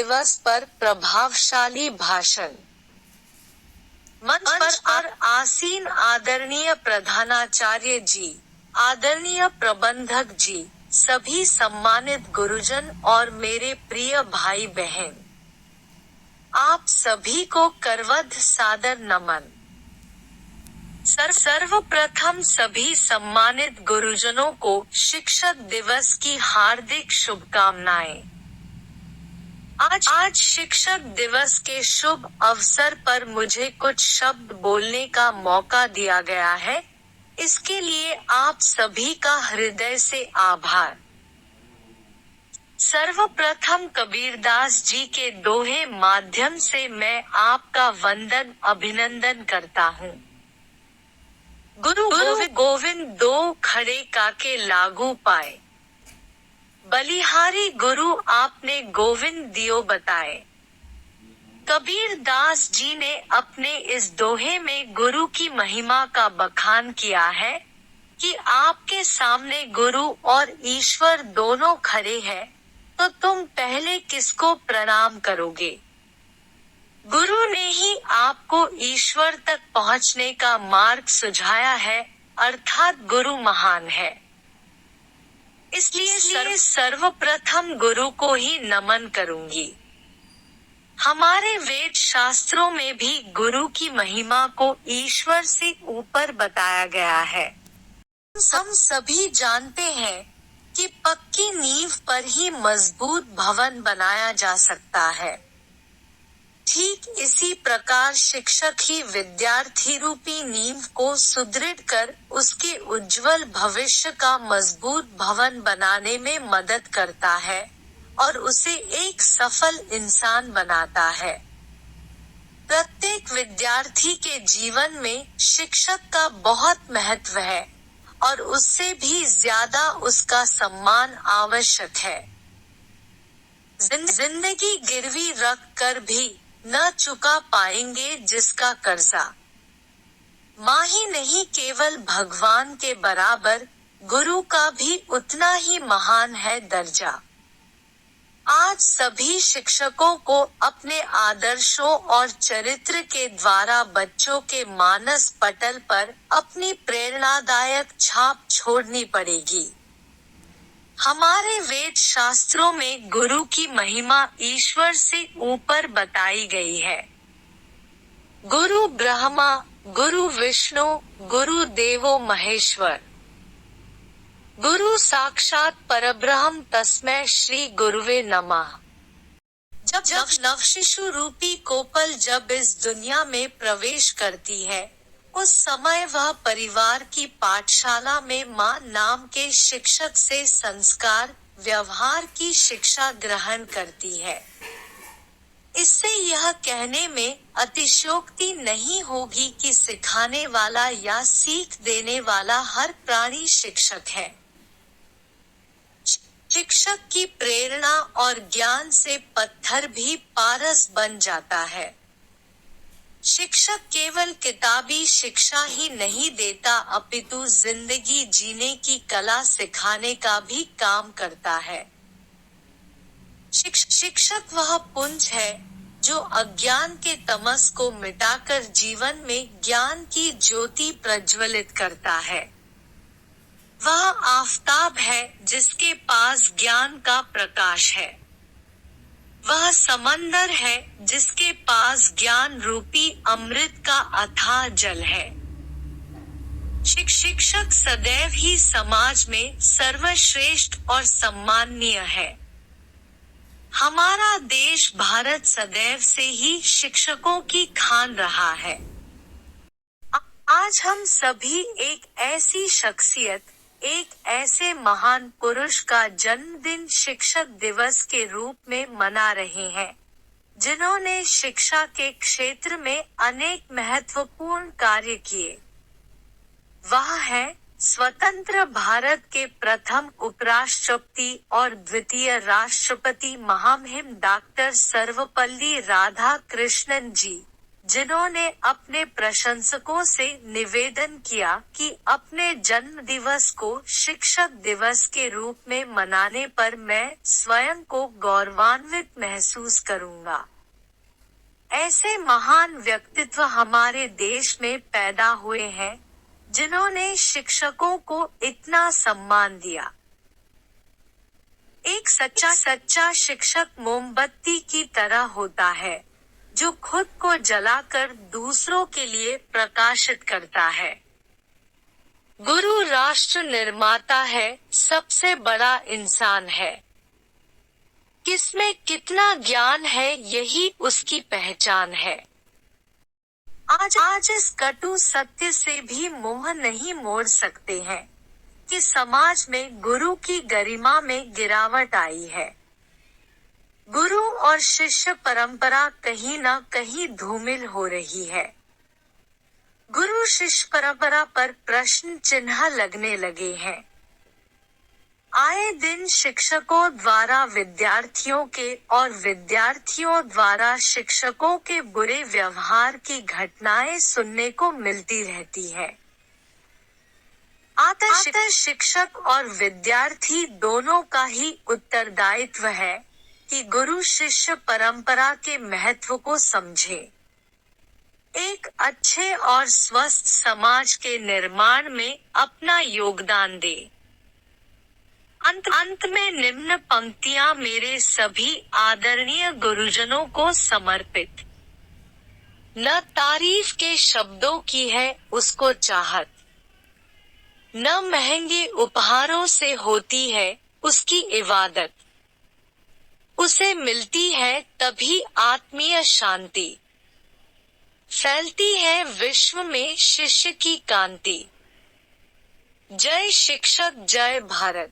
दिवस पर प्रभावशाली भाषण। मंच पर आसीन आदरणीय प्रधानाचार्य जी, आदरणीय प्रबंधक जी, सभी सम्मानित गुरुजन और मेरे प्रिय भाई बहन, आप सभी को करवध सादर नमन। सर्वप्रथम सभी सम्मानित गुरुजनों को शिक्षक दिवस की हार्दिक शुभकामनाएं। आज शिक्षक दिवस के शुभ अवसर पर मुझे कुछ शब्द बोलने का मौका दिया गया है, इसके लिए आप सभी का हृदय से आभार। सर्वप्रथम कबीरदास जी के दोहे माध्यम से मैं आपका वंदन अभिनंदन करता हूँ। गुरु गोविंद दो खड़े काके लागू पाए, बलिहारी गुरु आपने गोविंद दियो बताए। कबीर दास जी ने अपने इस दोहे में गुरु की महिमा का बखान किया है कि आपके सामने गुरु और ईश्वर दोनों खड़े हैं, तो तुम पहले किसको प्रणाम करोगे? गुरु ने ही आपको ईश्वर तक पहुंचने का मार्ग सुझाया है, अर्थात गुरु महान है। इसलिए सर्वप्रथम गुरु को ही नमन करूंगी। हमारे वेद शास्त्रों में भी गुरु की महिमा को ईश्वर से ऊपर बताया गया है। हम सभी जानते हैं कि पक्की नींव पर ही मजबूत भवन बनाया जा सकता है। ठीक इसी प्रकार शिक्षक ही विद्यार्थी रूपी नींव को सुदृढ़ कर उसके उज्जवल भविष्य का मजबूत भवन बनाने में मदद करता है और उसे एक सफल इंसान बनाता है। प्रत्येक विद्यार्थी के जीवन में शिक्षक का बहुत महत्व है और उससे भी ज्यादा उसका सम्मान आवश्यक है। जिंदगी गिरवी रख कर भी न चुका पाएंगे जिसका कर्जा, माँ ही नहीं केवल भगवान के बराबर, गुरु का भी उतना ही महान है दर्जा। आज सभी शिक्षकों को अपने आदर्शों और चरित्र के द्वारा बच्चों के मानस पटल पर अपनी प्रेरणादायक छाप छोड़नी पड़ेगी। हमारे वेद शास्त्रों में गुरु की महिमा ईश्वर से ऊपर बताई गई है। गुरु ब्रह्मा, गुरु विष्णु, गुरु देवो महेश्वर, गुरु साक्षात परब्रह्म तस्मै श्री गुरुवे नमः। जब नवशिशु रूपी कोपल जब इस दुनिया में प्रवेश करती है, उस समय वह परिवार की पाठशाला में माँ नाम के शिक्षक से संस्कार, व्यवहार की शिक्षा ग्रहण करती है। इससे यह कहने में अतिशयोक्ति नहीं होगी कि सिखाने वाला या सीख देने वाला हर प्राणी शिक्षक है। शिक्षक की प्रेरणा और ज्ञान से पत्थर भी पारस बन जाता है। शिक्षक केवल किताबी शिक्षा ही नहीं देता अपितु जिंदगी जीने की कला सिखाने का भी काम करता है। शिक्षक वह पुंज है जो अज्ञान के तमस को मिटाकर जीवन में ज्ञान की ज्योति प्रज्वलित करता है। वह आफताब है जिसके पास ज्ञान का प्रकाश है। वह समंदर है जिसके पास ज्ञान रूपी अमृत का अथाह जल है। शिक्षक सदैव ही समाज में सर्वश्रेष्ठ और सम्माननीय है। हमारा देश भारत सदैव से ही शिक्षकों की खान रहा है। आज हम सभी एक ऐसी शख्सियत, एक ऐसे महान पुरुष का जन्मदिन शिक्षक दिवस के रूप में मना रहे हैं, जिन्होंने शिक्षा के क्षेत्र में अनेक महत्वपूर्ण कार्य किए। वह है स्वतंत्र भारत के प्रथम उपराष्ट्रपति और द्वितीय राष्ट्रपति महामहिम डॉक्टर सर्वपल्ली राधाकृष्णन जी, जिन्होंने अपने प्रशंसकों से निवेदन किया कि अपने जन्म दिवस को शिक्षक दिवस के रूप में मनाने पर मैं स्वयं को गौरवान्वित महसूस करूंगा। ऐसे महान व्यक्तित्व हमारे देश में पैदा हुए हैं, जिन्होंने शिक्षकों को इतना सम्मान दिया। एक सच्चा शिक्षक मोमबत्ती की तरह होता है, जो खुद को जलाकर दूसरों के लिए प्रकाशित करता है। गुरु राष्ट्र निर्माता है, सबसे बड़ा इंसान है। किसमें कितना ज्ञान है, यही उसकी पहचान है। आज इस कटु सत्य से भी मुंह नहीं मोड़ सकते हैं कि समाज में गुरु की गरिमा में गिरावट आई है। गुरु और शिष्य परंपरा कहीं न कहीं धूमिल हो रही है। गुरु शिष्य परंपरा पर प्रश्न चिन्ह लगने लगे हैं। आए दिन शिक्षकों द्वारा विद्यार्थियों के और विद्यार्थियों द्वारा शिक्षकों के बुरे व्यवहार की घटनाएं सुनने को मिलती रहती है। अतः शिक्षक और विद्यार्थी दोनों का ही उत्तरदायित्व है कि गुरु शिष्य परंपरा के महत्व को समझे। एक अच्छे और स्वस्थ समाज के निर्माण में अपना योगदान दे। अंत में निम्न पंक्तियां मेरे सभी आदरणीय गुरुजनों को समर्पित। न तारीफ के शब्दों की है उसको चाहत, न महंगे उपहारों से होती है उसकी इबादत। उसे मिलती है तभी आत्मीय शांति, फैलती है विश्व में शिष्य की कांति। जय शिक्षक, जय भारत।